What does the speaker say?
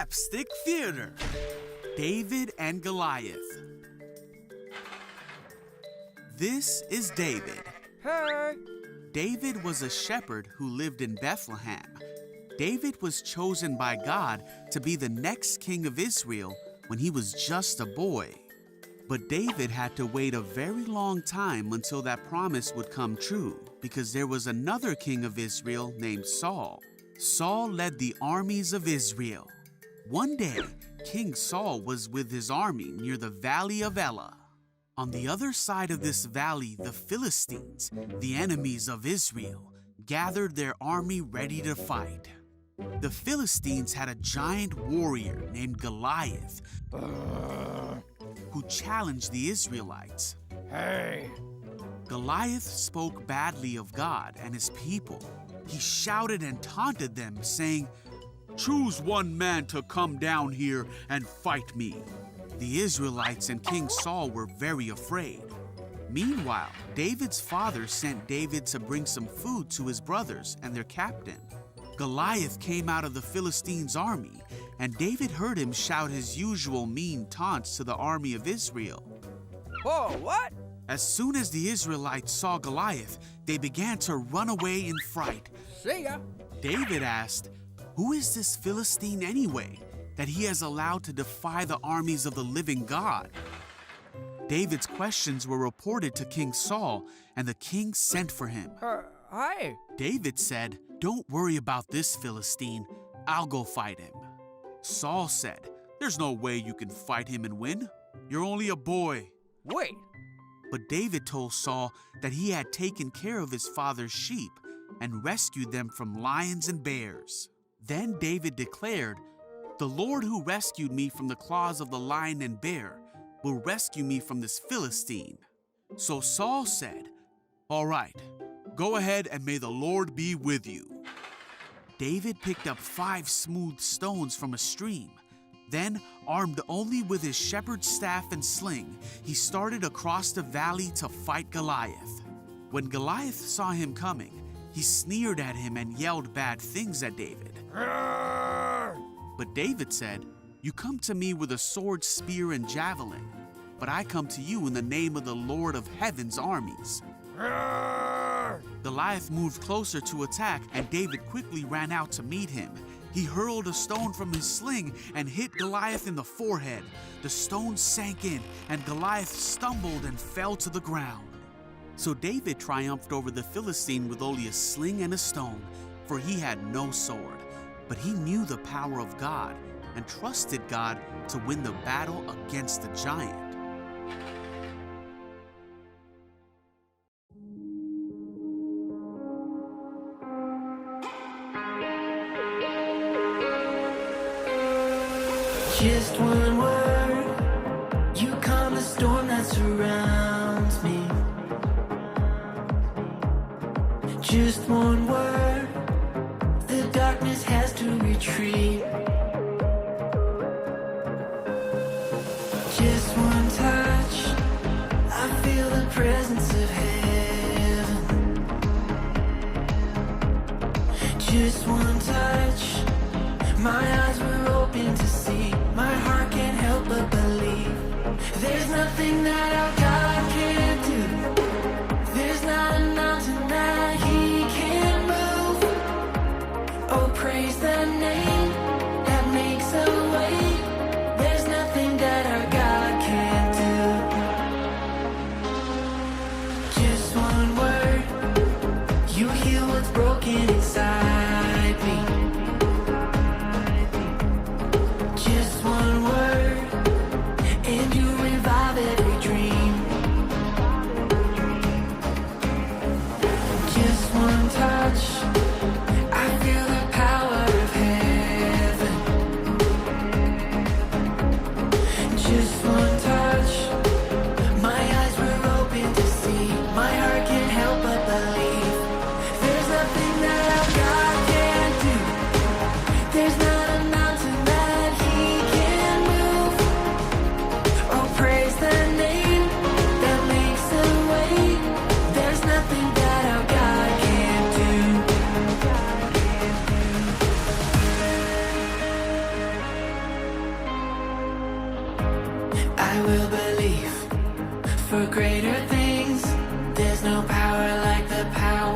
Slapstick Theater. David and Goliath. This is David. Hey! David was a shepherd who lived in Bethlehem. David was chosen by God to be the next king of Israel when he was just a boy. But David had to wait a very long time until that promise would come true, because there was another king of Israel named Saul. Saul led the armies of Israel. One day, King Saul was with his army near the valley of Elah. On the other side of this valley, the Philistines, the enemies of Israel, gathered their army ready to fight. The Philistines had a giant warrior named Goliath who challenged the Israelites. Hey! Goliath spoke badly of God and his people. He shouted and taunted them, saying, "Choose one man to come down here and fight me." The Israelites and King Saul were very afraid. Meanwhile, David's father sent David to bring some food to his brothers and their captain. Goliath came out of the Philistines' army, and David heard him shout his usual mean taunts to the army of Israel. Whoa, what? As soon as the Israelites saw Goliath, they began to run away in fright. See ya! David asked, "Who is this Philistine anyway, that he has allowed to defy the armies of the living God?" David's questions were reported to King Saul, and the king sent for him. Hi! David said, "Don't worry about this Philistine. I'll go fight him." Saul said, "There's no way you can fight him and win. You're only a boy." Wait! But David told Saul that he had taken care of his father's sheep and rescued them from lions and bears. Then David declared, "The Lord who rescued me from the claws of the lion and bear will rescue me from this Philistine." So Saul said, "All right, go ahead and may the Lord be with you." David picked up 5 smooth stones from a stream. Then, armed only with his shepherd's staff and sling, he started across the valley to fight Goliath. When Goliath saw him coming, he sneered at him and yelled bad things at David. But David said, "You come to me with a sword, spear, and javelin, but I come to you in the name of the Lord of heaven's armies." Goliath moved closer to attack, and David quickly ran out to meet him. He hurled a stone from his sling and hit Goliath in the forehead. The stone sank in, and Goliath stumbled and fell to the ground. So David triumphed over the Philistine with only a sling and a stone, for he had no sword. But he knew the power of God and trusted God to win the battle against the giant. Just one word, you calm the storm that surrounds me. Just one word, the darkness has to retreat. Just one touch, I feel the presence of heaven. Just one touch, my eyes were open to see. My heart can't help but believe. There's nothing that our God can't do. There's not a mountain that He can't move. Oh, praise the name that makes a way. There's nothing that our God can't do. Just one word, you heal what's broken inside me. Just one word, and you revive every dream. Just one touch, I feel the power of heaven. Just one touch, my eyes were open to see. My heart can't help but believe. There's nothing that I've got. for greater things. There's no power like the power